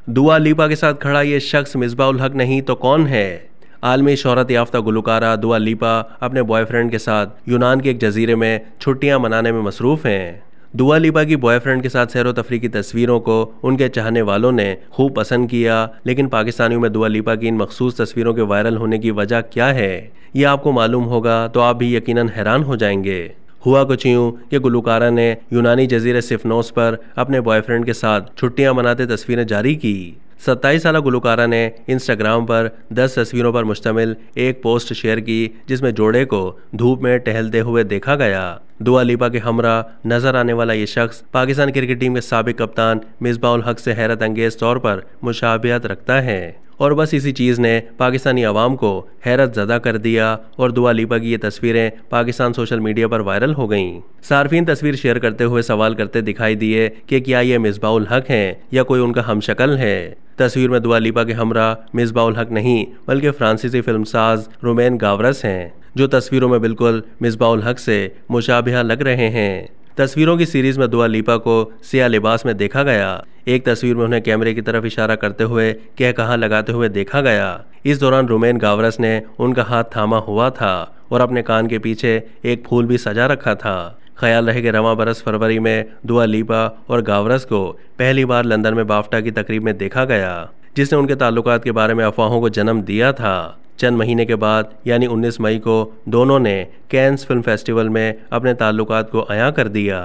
दुआ लिपा के साथ खड़ा ये शख्स मिसबाह उल हक नहीं तो कौन है? आलमी शोहरत याफ्ता गुलकारा दुआ लिपा अपने बॉयफ्रेंड के साथ यूनान के एक जजीरे में छुट्टियां मनाने में मसरूफ़ हैं। दुआ लिपा की बॉयफ्रेंड के साथ सैर व तफरीह की तस्वीरों को उनके चाहने वालों ने खूब पसंद किया, लेकिन पाकिस्तानियों में दुआ लिपा की इन मखसूस तस्वीरों के वायरल होने की वजह क्या है, ये आपको मालूम होगा तो आप भी यकीनन हैरान हो जाएंगे। हुआ कुछ यूँ कि गुलकारा ने यूनानी जजीरे सिफनोस पर अपने बॉयफ्रेंड के साथ छुट्टियां मनाते तस्वीरें जारी की। 27 साला गुलकारा ने इंस्टाग्राम पर 10 तस्वीरों पर मुश्तमिल एक पोस्ट शेयर की, जिसमें जोड़े को धूप में टहलते हुए देखा गया। दुआ लिपा के हमरा नजर आने वाला ये शख्स पाकिस्तान क्रिकेट टीम के साबिक कप्तान मिसबाह उल हक से हैरत अंगेज तौर पर मुशाबिहत रखता है, और बस इसी चीज़ ने पाकिस्तानी अवाम को हैरत ज़दा कर दिया और दुआ लिपा की ये तस्वीरें पाकिस्तान सोशल मीडिया पर वायरल हो गईं। सार्फिन तस्वीर शेयर करते हुए सवाल करते दिखाई दिए कि क्या ये मिसबाह उल हक हैं या कोई उनका हमशक्ल है। तस्वीर में दुआ लिपा के हमरा मिसबाह उल हक नहीं बल्कि फ्रांसीसी फिल्मसाज रोमेन गावरस हैं, जो तस्वीरों में बिल्कुल मिसबाह उल हक से मुशाबिहा लग रहे हैं। तस्वीरों की सीरीज में दुआ लिपा को सियाह लिबास में देखा गया। एक तस्वीर में उन्हें कैमरे की तरफ इशारा करते हुए कह कहा लगाते हुए देखा गया। इस दौरान रोमेन गावरस ने उनका हाथ थामा हुआ था और अपने कान के पीछे एक फूल भी सजा रखा था। ख्याल रहे कि रवां बरस फरवरी में दुआ लिपा और गावरस को पहली बार लंदन में बाफ्टा की तकरीब में देखा गया, जिसने उनके ताल्लुकात के बारे में अफवाहों को जन्म दिया था। चंद महीने के बाद यानी 19 मई को दोनों ने कैन्स फिल्म फेस्टिवल में अपने ताल्लुकात को अयां कर दिया।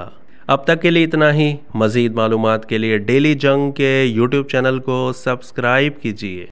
अब तक के लिए इतना ही। मज़ीद मालूमात के लिए डेली जंग के यूट्यूब चैनल को सब्सक्राइब कीजिए।